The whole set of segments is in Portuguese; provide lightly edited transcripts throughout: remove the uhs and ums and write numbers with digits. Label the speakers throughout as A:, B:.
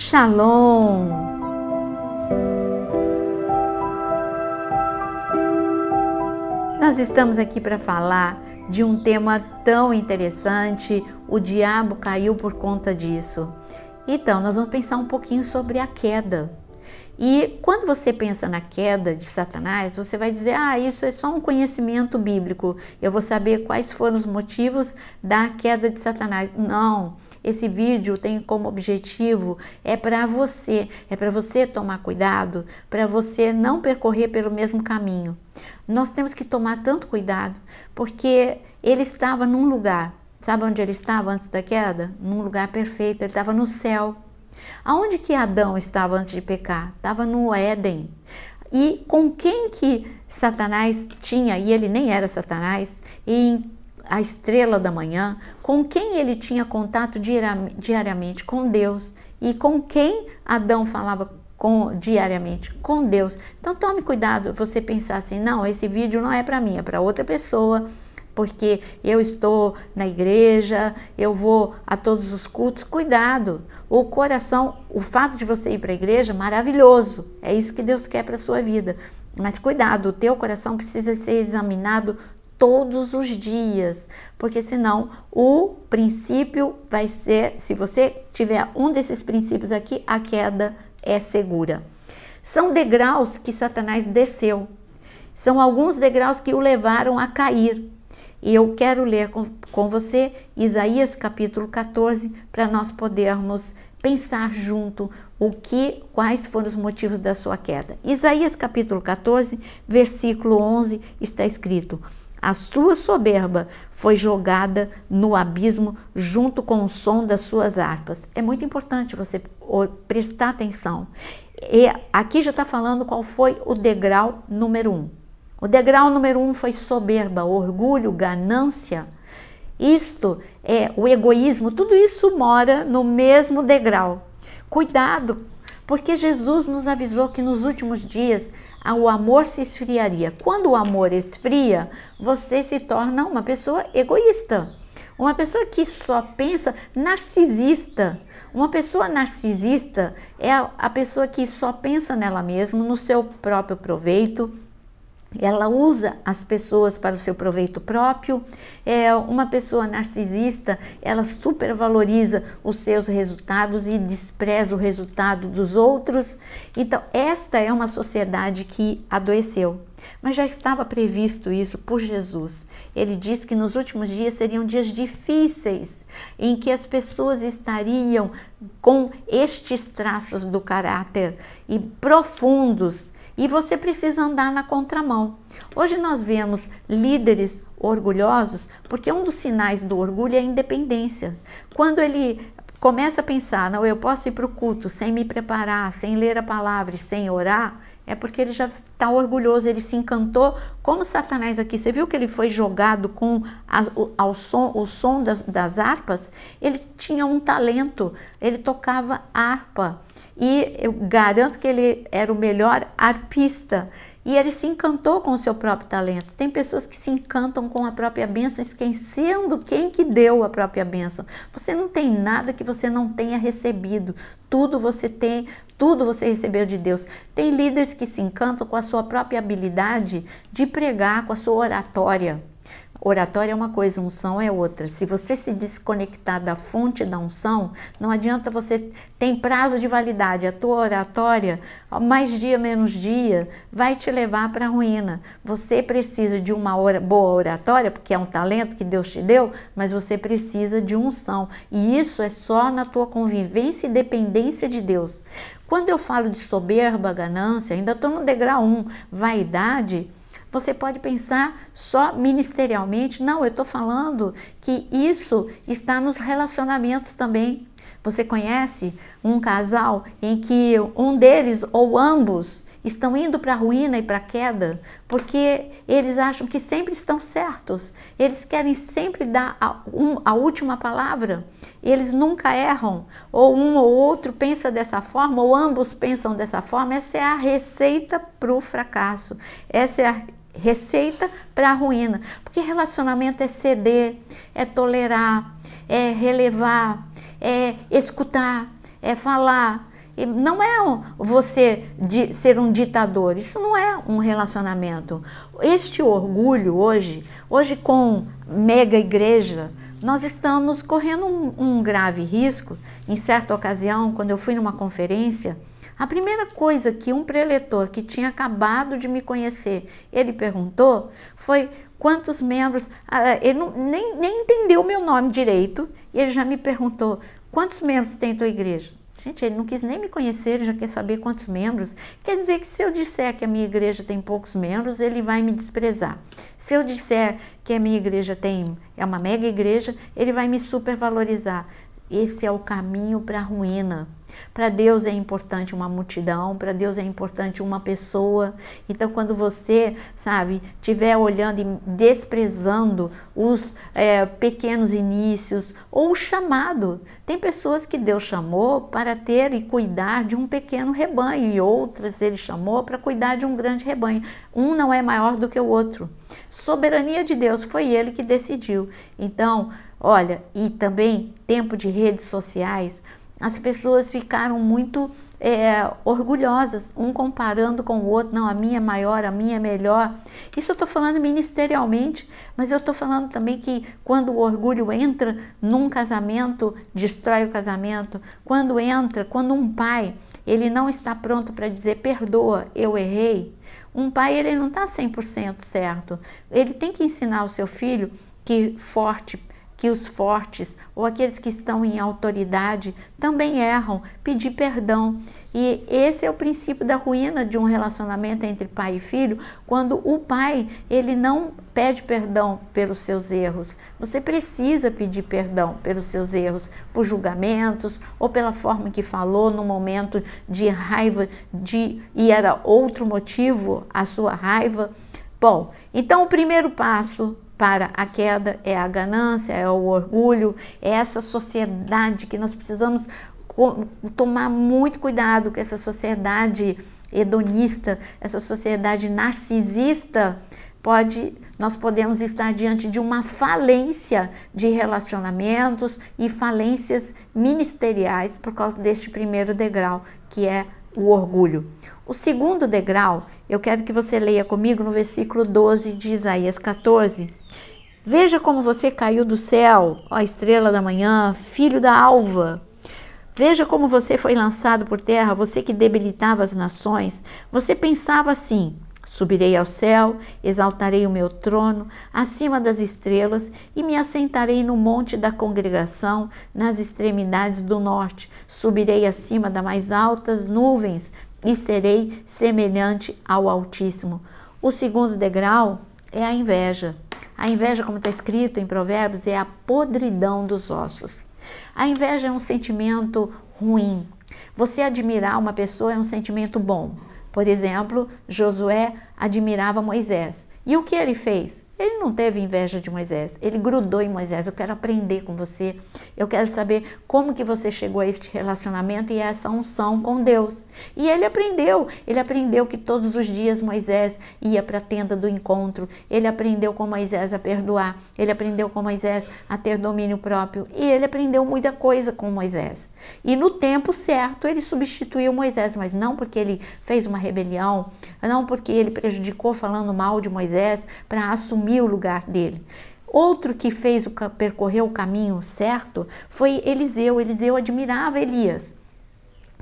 A: Shalom! Nós estamos aqui para falar de um tema tão interessante, o diabo caiu por conta disso. Então, nós vamos pensar um pouquinho sobre a queda. E quando você pensa na queda de Satanás, você vai dizer, isso é só um conhecimento bíblico, eu vou saber quais foram os motivos da queda de Satanás. Não, esse vídeo tem como objetivo, é para você tomar cuidado, para você não percorrer pelo mesmo caminho. Nós temos que tomar tanto cuidado, porque ele estava num lugar, sabe onde ele estava antes da queda? Num lugar perfeito, ele estava no céu. Aonde que Adão estava antes de pecar? Estava no Éden. E com quem que Satanás tinha, e ele nem era Satanás, em a estrela da manhã, com quem ele tinha contato diariamente? Com Deus. E com quem Adão falava diariamente? Com Deus. Então tome cuidado você pensar assim, não, esse vídeo não é para mim, é para outra pessoa, porque eu estou na igreja, eu vou a todos os cultos. Cuidado, o coração, o fato de você ir para a igreja, maravilhoso, é isso que Deus quer para a sua vida, mas cuidado, o teu coração precisa ser examinado todos os dias, porque senão o princípio vai ser, se você tiver um desses princípios aqui, a queda é segura. São degraus que Satanás desceu, são alguns degraus que o levaram a cair. E eu quero ler com você Isaías capítulo 14, para nós podermos pensar junto quais foram os motivos da sua queda. Isaías capítulo 14, versículo 11, está escrito: a sua soberba foi jogada no abismo junto com o som das suas harpas. É muito importante você prestar atenção. E aqui já está falando qual foi o degrau número 1. O degrau número 1 foi soberba, orgulho, ganância. Isto é o egoísmo, tudo isso mora no mesmo degrau. Cuidado, porque Jesus nos avisou que nos últimos dias o amor se esfriaria. Quando o amor esfria, você se torna uma pessoa egoísta. Uma pessoa que só pensa, narcisista. Uma pessoa narcisista é a pessoa que só pensa nela mesma, no seu próprio proveito. Ela usa as pessoas para o seu proveito próprio. Uma pessoa narcisista, ela supervaloriza os seus resultados e despreza o resultado dos outros. Então, esta é uma sociedade que adoeceu. Mas já estava previsto isso por Jesus. Ele disse que nos últimos dias seriam dias difíceis, em que as pessoas estariam com estes traços do caráter e profundos. E você precisa andar na contramão. Hoje nós vemos líderes orgulhosos, porque um dos sinais do orgulho é a independência. Quando ele começa a pensar, não, eu posso ir para o culto sem me preparar, sem ler a palavra e sem orar, é porque ele já está orgulhoso, ele se encantou, como Satanás aqui. Você viu que ele foi jogado com o som das harpas? Ele tinha um talento, ele tocava harpa. E eu garanto que ele era o melhor arpista. E ele se encantou com o seu próprio talento. Tem pessoas que se encantam com a própria bênção, esquecendo quem que deu a própria bênção. Você não tem nada que você não tenha recebido. Tudo você tem, tudo você recebeu de Deus. Tem líderes que se encantam com a sua própria habilidade de pregar, com a sua oratória. Oratória é uma coisa, unção é outra. Se você se desconectar da fonte da unção, não adianta você... Tem prazo de validade. A tua oratória, mais dia, menos dia, vai te levar para a ruína. Você precisa de uma boa oratória, porque é um talento que Deus te deu, mas você precisa de unção. E isso é só na tua convivência e dependência de Deus. Quando eu falo de soberba, ganância, ainda estou no degrau 1, vaidade... Você pode pensar só ministerialmente. Não, eu estou falando que isso está nos relacionamentos também. Você conhece um casal em que um deles ou ambos estão indo para a ruína e para a queda, porque eles acham que sempre estão certos. Eles querem sempre dar a última palavra. Eles nunca erram. Ou um ou outro pensa dessa forma, ou ambos pensam dessa forma. Essa é a receita para o fracasso. Essa é a receita para a ruína, porque relacionamento é ceder, é tolerar, é relevar, é escutar, é falar, Não é você ser um ditador, isso não é um relacionamento. Este orgulho hoje com mega igreja, nós estamos correndo um grave risco. Em certa ocasião, quando eu fui numa conferência, a primeira coisa que um preletor que tinha acabado de me conhecer, ele perguntou, foi quantos membros, ele nem entendeu o meu nome direito, e ele já me perguntou, quantos membros tem tua igreja? Gente, ele não quis nem me conhecer, ele já quer saber quantos membros. Quer dizer que se eu disser que a minha igreja tem poucos membros, ele vai me desprezar. Se eu disser que a minha igreja é uma mega igreja, ele vai me supervalorizar. Esse é o caminho para a ruína. Para Deus é importante uma multidão, para Deus é importante uma pessoa. Então, quando você, estiver olhando e desprezando os pequenos inícios ou o chamado, tem pessoas que Deus chamou para ter e cuidar de um pequeno rebanho e outras Ele chamou para cuidar de um grande rebanho. Um não é maior do que o outro. Soberania de Deus, foi Ele que decidiu. Então, olha, e também tempo de redes sociais, as pessoas ficaram muito orgulhosas, um comparando com o outro, não, a minha é maior, a minha é melhor. Isso eu estou falando ministerialmente, mas eu estou falando também que quando o orgulho entra num casamento, destrói o casamento. Quando um pai, ele não está pronto para dizer, perdoa, eu errei. Um pai, ele não está 100% certo. Ele tem que ensinar o seu filho que os fortes ou aqueles que estão em autoridade também erram, pedir perdão. E esse é o princípio da ruína de um relacionamento entre pai e filho, quando o pai, ele não pede perdão pelos seus erros. Você precisa pedir perdão pelos seus erros, por julgamentos ou pela forma que falou no momento de raiva, e era outro motivo a sua raiva. Bom, então o primeiro passo para a queda é a ganância, é o orgulho, é essa sociedade que nós precisamos tomar muito cuidado com essa sociedade hedonista, essa sociedade narcisista. Nós podemos estar diante de uma falência de relacionamentos e falências ministeriais por causa deste primeiro degrau, que é o orgulho. O segundo degrau, eu quero que você leia comigo no versículo 12 de Isaías 14. Veja como você caiu do céu, ó estrela da manhã, filho da alva. Veja como você foi lançado por terra, você que debilitava as nações. Você pensava assim, subirei ao céu, exaltarei o meu trono acima das estrelas e me assentarei no monte da congregação, nas extremidades do norte. Subirei acima das mais altas nuvens e serei semelhante ao Altíssimo. O segundo degrau é a inveja. A inveja, como está escrito em Provérbios, é a podridão dos ossos. A inveja é um sentimento ruim. Você admirar uma pessoa é um sentimento bom. Por exemplo, Josué admirava Moisés. E o que ele fez? Ele não teve inveja de Moisés, ele grudou em Moisés. Eu quero aprender com você, eu quero saber como que você chegou a este relacionamento e a essa unção com Deus. E ele aprendeu que todos os dias Moisés ia para a tenda do encontro, ele aprendeu com Moisés a perdoar, ele aprendeu com Moisés a ter domínio próprio, e ele aprendeu muita coisa com Moisés. E no tempo certo ele substituiu Moisés, mas não porque ele fez uma rebelião, não porque ele prejudicou falando mal de Moisés para assumir o lugar dele. Outro que percorreu o caminho certo foi Eliseu. Eliseu admirava Elias.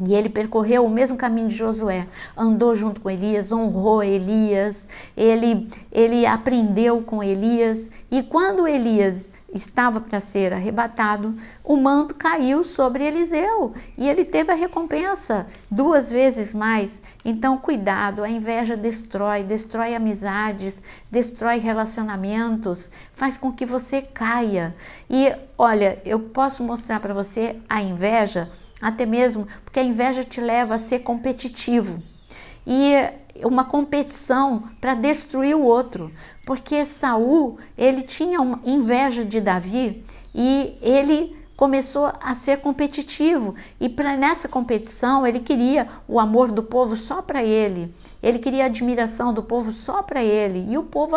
A: E ele percorreu o mesmo caminho de Josué, andou junto com Elias, honrou Elias, ele aprendeu com Elias. E quando Elias estava para ser arrebatado, o manto caiu sobre Eliseu e ele teve a recompensa 2 vezes mais. Então, cuidado, a inveja destrói amizades, destrói relacionamentos, faz com que você caia. E olha, eu posso mostrar para você a inveja, até mesmo porque a inveja te leva a ser competitivo. E uma competição para destruir o outro, porque Saul, ele tinha uma inveja de Davi e ele começou a ser competitivo, e nessa competição ele queria o amor do povo só para ele queria a admiração do povo só para ele, e o povo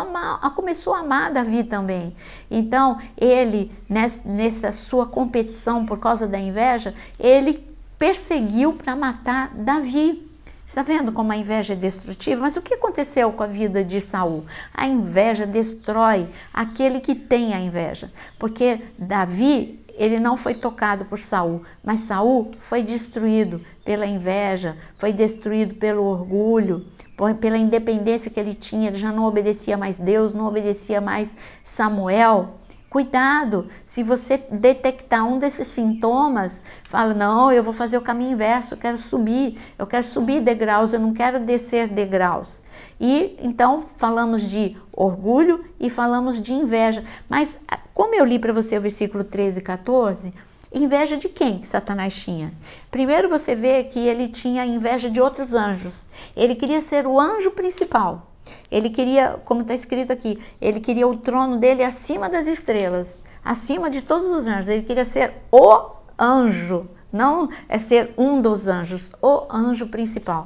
A: começou a amar Davi também. Então ele, nessa sua competição por causa da inveja, ele perseguiu para matar Davi. Está vendo como a inveja é destrutiva? Mas o que aconteceu com a vida de Saul? A inveja destrói aquele que tem a inveja. Porque Davi, ele não foi tocado por Saul, mas Saul foi destruído pela inveja, foi destruído pelo orgulho, pela independência que ele tinha. Ele já não obedecia mais Deus, não obedecia mais Samuel. Cuidado, se você detectar um desses sintomas, fala, não, eu vou fazer o caminho inverso, eu quero subir degraus, eu não quero descer degraus. E então falamos de orgulho e falamos de inveja. Mas como eu li para você o versículo 13 e 14, inveja de quem que Satanás tinha? Primeiro você vê que ele tinha inveja de outros anjos. Ele queria ser o anjo principal. Ele queria, como está escrito aqui, ele queria o trono dele acima das estrelas, acima de todos os anjos. Ele queria ser o anjo, não é ser um dos anjos, o anjo principal.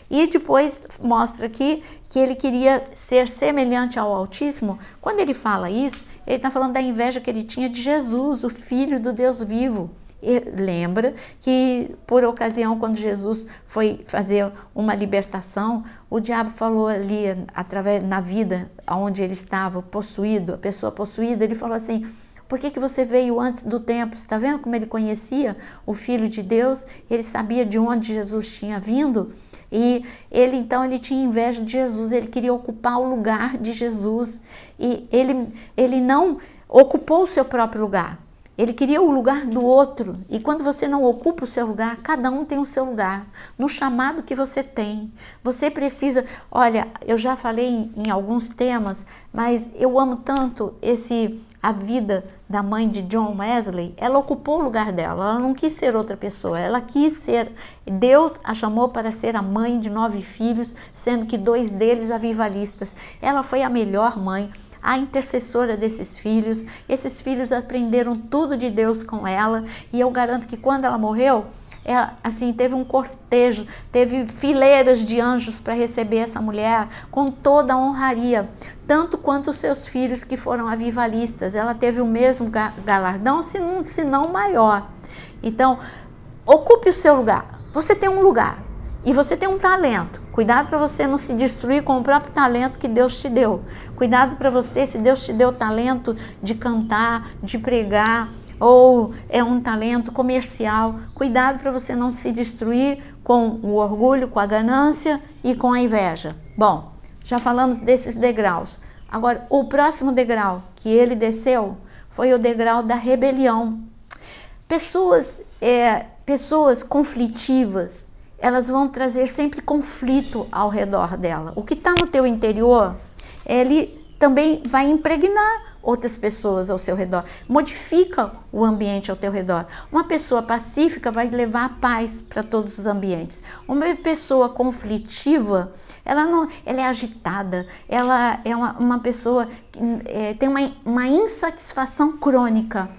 A: E depois mostra aqui que ele queria ser semelhante ao Altíssimo. Quando ele fala isso, ele está falando da inveja que ele tinha de Jesus, o Filho do Deus vivo. E lembra que por ocasião, quando Jesus foi fazer uma libertação, o diabo falou ali, através na vida onde ele estava possuído, a pessoa possuída, ele falou assim, por que você veio antes do tempo? Você está vendo como ele conhecia o Filho de Deus? Ele sabia de onde Jesus tinha vindo? E ele então ele tinha inveja de Jesus, ele queria ocupar o lugar de Jesus. E ele não ocupou o seu próprio lugar. Ele queria o lugar do outro, e quando você não ocupa o seu lugar, cada um tem o seu lugar, no chamado que você tem. Você precisa, olha, eu já falei em alguns temas, mas eu amo tanto a vida da mãe de John Wesley. Ela ocupou o lugar dela, ela não quis ser outra pessoa, ela quis ser, Deus a chamou para ser a mãe de 9 filhos, sendo que 2 deles avivalistas. Ela foi a melhor mãe, a intercessora desses filhos. Esses filhos aprenderam tudo de Deus com ela, e eu garanto que quando ela morreu, assim, teve um cortejo, teve fileiras de anjos para receber essa mulher com toda a honraria, tanto quanto os seus filhos que foram avivalistas. Ela teve o mesmo galardão, se não maior. Então, ocupe o seu lugar. Você tem um lugar e você tem um talento. Cuidado para você não se destruir com o próprio talento que Deus te deu. Cuidado para você, se Deus te deu o talento de cantar, de pregar, ou é um talento comercial, cuidado para você não se destruir com o orgulho, com a ganância e com a inveja. Bom, já falamos desses degraus. Agora, o próximo degrau que ele desceu foi o degrau da rebelião. Pessoas conflitivas, elas vão trazer sempre conflito ao redor dela. O que está no teu interior, ele também vai impregnar outras pessoas ao seu redor, modifica o ambiente ao teu redor. Uma pessoa pacífica vai levar a paz para todos os ambientes. Uma pessoa conflitiva, ela é agitada, ela é uma pessoa que tem uma insatisfação crônica,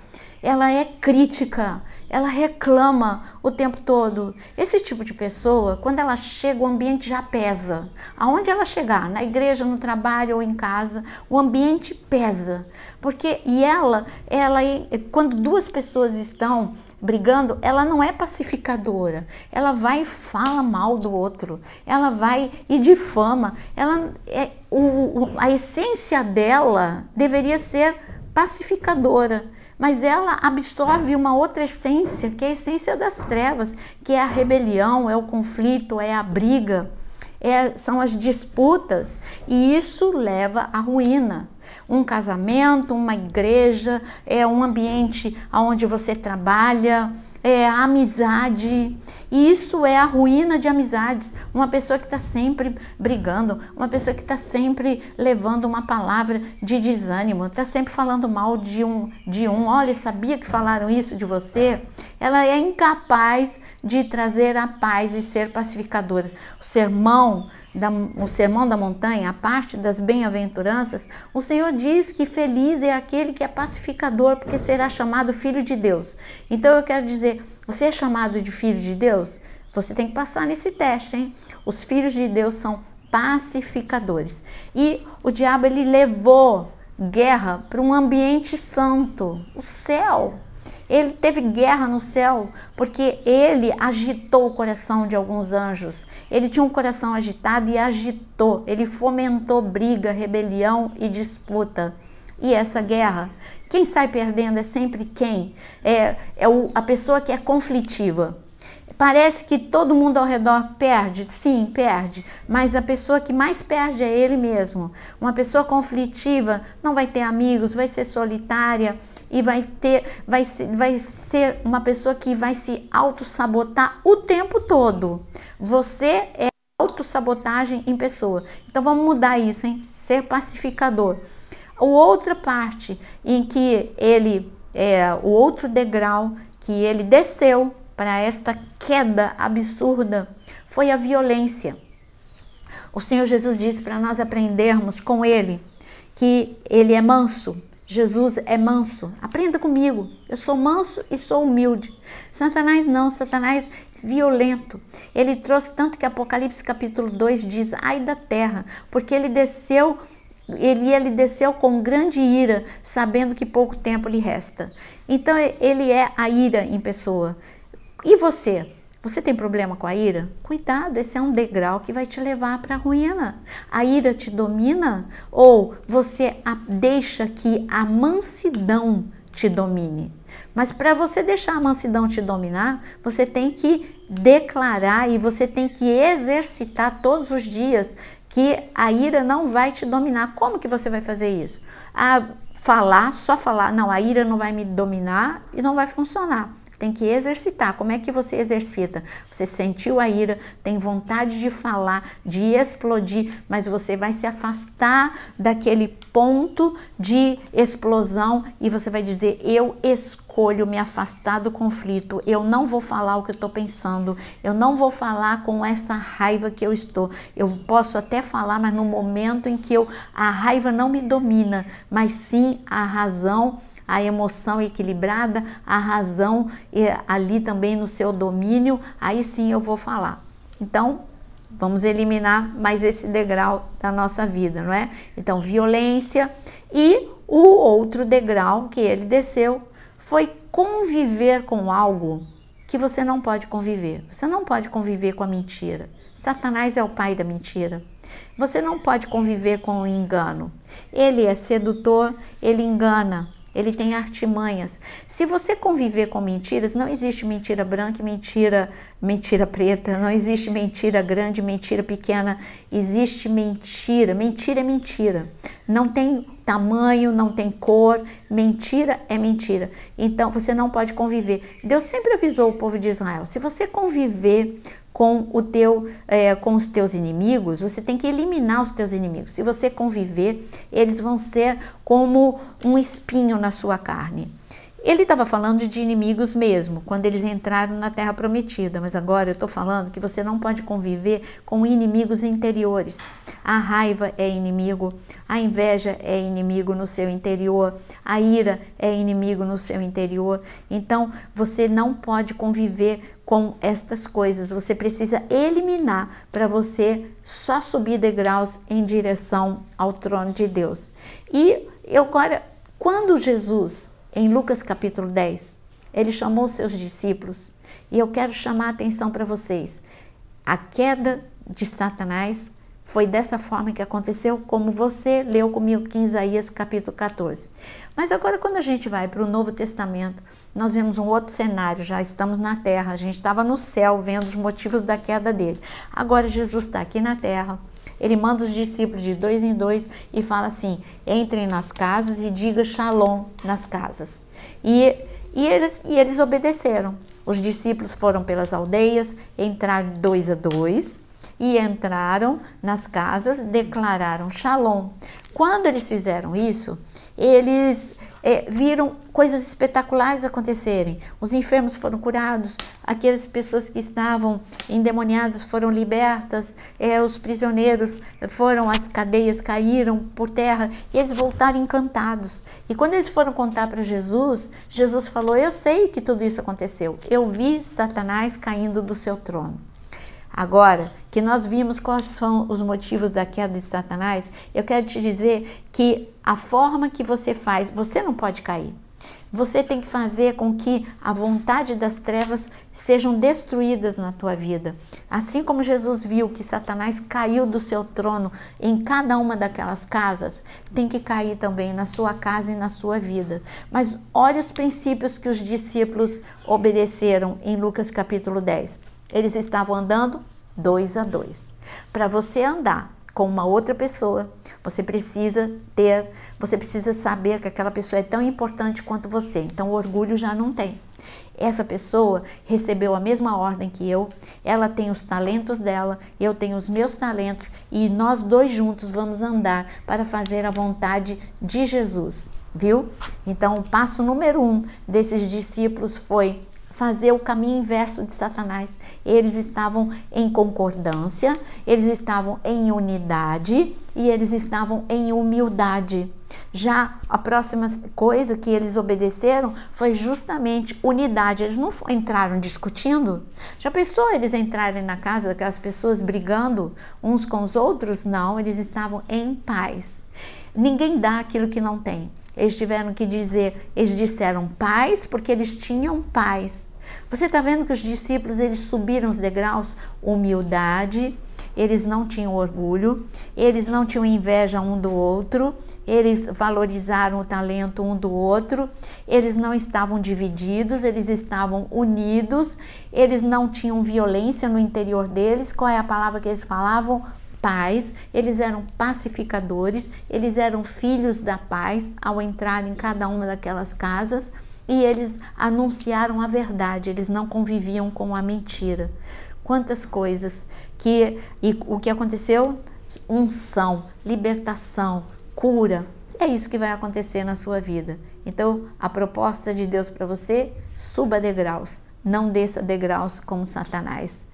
A: ela é crítica, ela reclama o tempo todo. Esse tipo de pessoa, quando ela chega, o ambiente já pesa. Aonde ela chegar, na igreja, no trabalho ou em casa, o ambiente pesa. Porque, quando 2 pessoas estão brigando, ela não é pacificadora. Ela vai e fala mal do outro. Ela vai e difama. A essência dela deveria ser pacificadora. Mas ela absorve uma outra essência, que é a essência das trevas, que é a rebelião, é o conflito, é a briga, são as disputas, e isso leva à ruína. Um casamento, uma igreja, um ambiente onde você trabalha, a amizade, e isso é a ruína de amizades. Uma pessoa que está sempre brigando, uma pessoa que está sempre levando uma palavra de desânimo, está sempre falando mal de um, olha, sabia que falaram isso de você? Ela é incapaz de trazer a paz e ser pacificadora. O sermão da montanha, a parte das bem-aventuranças, o Senhor diz que feliz é aquele que é pacificador, porque será chamado filho de Deus. Então eu quero dizer, você é chamado de filho de Deus? Você tem que passar nesse teste, hein? Os filhos de Deus são pacificadores. E o diabo, ele levou guerra para um ambiente santo, o céu. Ele teve guerra no céu porque ele agitou o coração de alguns anjos. Ele tinha um coração agitado e agitou. Ele fomentou briga, rebelião e disputa. E essa guerra, quem sai perdendo é sempre quem? A pessoa que é conflitiva. Parece que todo mundo ao redor perde, sim, perde, mas a pessoa que mais perde é ele mesmo. Uma pessoa conflitiva não vai ter amigos, vai ser solitária e vai ser uma pessoa que vai se auto-sabotar o tempo todo. Você é auto-sabotagem em pessoa. Então vamos mudar isso, hein? Ser pacificador. A outra parte em que o outro degrau que ele desceu para esta queda absurda foi a violência. O Senhor Jesus disse para nós aprendermos com ele que ele é manso. Jesus é manso. Aprenda comigo. Eu sou manso e sou humilde. Satanás não, Satanás violento. Ele trouxe tanto que Apocalipse capítulo 2 diz: ai da terra, porque ele desceu com grande ira, sabendo que pouco tempo lhe resta. Então ele é a ira em pessoa. E você? Você tem problema com a ira? Cuidado, esse é um degrau que vai te levar para a ruína. A ira te domina ou você deixa que a mansidão te domine? Mas para você deixar a mansidão te dominar, você tem que declarar e você tem que exercitar todos os dias que a ira não vai te dominar. Como que você vai fazer isso? Só falar, não, a ira não vai me dominar e não vai funcionar. Tem que exercitar. Como é que você exercita? Você sentiu a ira, tem vontade de falar, de explodir, mas você vai se afastar daquele ponto de explosão e você vai dizer: eu escolho me afastar do conflito, eu não vou falar o que eu estou pensando, eu não vou falar com essa raiva que eu estou. Eu posso até falar, mas no momento em que a raiva não me domina, mas sim a razão, a emoção equilibrada, a razão ali também no seu domínio, aí sim eu vou falar. Então, vamos eliminar mais esse degrau da nossa vida, não é? Então, violência. E o outro degrau que ele desceu foi conviver com algo que você não pode conviver. Você não pode conviver com a mentira. Satanás é o pai da mentira. Você não pode conviver com o engano. Ele é sedutor, ele engana. Ele tem artimanhas. Se você conviver com mentiras, não existe mentira branca e mentira preta, não existe mentira grande, mentira pequena, existe mentira. Mentira é mentira. Não tem tamanho, não tem cor, mentira é mentira. Então você não pode conviver. Deus sempre avisou o povo de Israel: se você conviver com os teus inimigos, você tem que eliminar os teus inimigos. Se você conviver, eles vão ser como um espinho na sua carne. Ele estava falando de inimigos mesmo, quando eles entraram na Terra Prometida, mas agora eu estou falando que você não pode conviver com inimigos interiores. A raiva é inimigo, a inveja é inimigo no seu interior, a ira é inimigo no seu interior. Então, você não pode conviver com estas coisas, você precisa eliminar para você só subir degraus em direção ao trono de Deus. E agora, quando Jesus, em Lucas capítulo 10, ele chamou os seus discípulos, e eu quero chamar a atenção para vocês, a queda de Satanás foi dessa forma que aconteceu, como você leu comigo em Isaías capítulo 14. Mas agora, quando a gente vai para o Novo Testamento, nós vemos um outro cenário. Já estamos na terra, a gente estava no céu vendo os motivos da queda dele. Agora Jesus está aqui na terra, ele manda os discípulos de 2 em 2 e fala assim: entrem nas casas e diga shalom nas casas. E eles obedeceram. Os discípulos foram pelas aldeias, entraram 2 a 2 e entraram nas casas, declararam shalom. Quando eles fizeram isso, eles viram coisas espetaculares acontecerem. Os enfermos foram curados, aquelas pessoas que estavam endemoniadas foram libertas, os prisioneiros as cadeias caíram por terra e eles voltaram encantados. E quando eles foram contar para Jesus, Jesus falou: eu sei que tudo isso aconteceu, eu vi Satanás caindo do seu trono. Agora que nós vimos quais são os motivos da queda de Satanás, eu quero te dizer que a forma que você faz, você não pode cair. Você tem que fazer com que a vontade das trevas sejam destruídas na tua vida. Assim como Jesus viu que Satanás caiu do seu trono em cada uma daquelas casas, tem que cair também na sua casa e na sua vida. Mas olha os princípios que os discípulos obedeceram em Lucas capítulo 10. Eles estavam andando 2 a 2. Para você andar com uma outra pessoa, você precisa saber que aquela pessoa é tão importante quanto você. Então o orgulho já não tem. Essa pessoa recebeu a mesma ordem que eu, ela tem os talentos dela, eu tenho os meus talentos e nós dois juntos vamos andar para fazer a vontade de Jesus, viu? Então o passo número 1 desses discípulos foi fazer o caminho inverso de Satanás. Eles estavam em concordância, eles estavam em unidade e eles estavam em humildade. Já a próxima coisa que eles obedeceram foi justamente unidade. Eles não entraram discutindo. Já pensou eles entrarem na casa daquelas pessoas brigando uns com os outros? Não, eles estavam em paz. Ninguém dá aquilo que não tem. Eles tiveram que dizer, eles disseram paz porque eles tinham paz. Você está vendo que os discípulos, eles subiram os degraus? Humildade, eles não tinham orgulho, eles não tinham inveja um do outro, eles valorizaram o talento um do outro, eles não estavam divididos, eles estavam unidos, eles não tinham violência no interior deles. Qual é a palavra que eles falavam? Paz. Eles eram pacificadores, eles eram filhos da paz ao entrar em cada uma daquelas casas e eles anunciaram a verdade, eles não conviviam com a mentira. Quantas coisas e o que aconteceu? Unção, libertação, cura. É isso que vai acontecer na sua vida. Então, a proposta de Deus para você, suba degraus, não desça degraus como Satanás.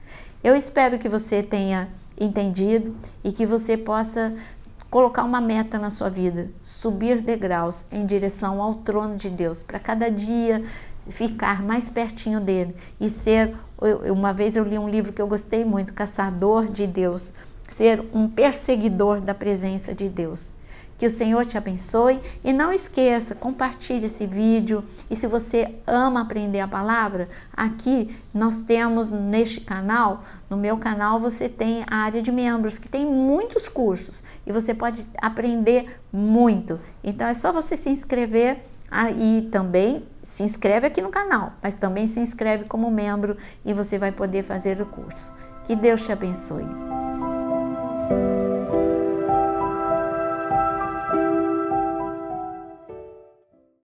A: Eu espero que você tenha entendido e que você possa colocar uma meta na sua vida, subir degraus em direção ao trono de Deus, para cada dia ficar mais pertinho dele e ser, uma vez eu li um livro que eu gostei muito, Caçador de Deus, ser um perseguidor da presença de Deus. Que o Senhor te abençoe e não esqueça, compartilhe esse vídeo. E se você ama aprender a palavra, aqui nós temos neste canal, no meu canal você tem a área de membros, que tem muitos cursos e você pode aprender muito. Então é só você se inscrever e também se inscreve aqui no canal, mas também se inscreve como membro e você vai poder fazer o curso. Que Deus te abençoe.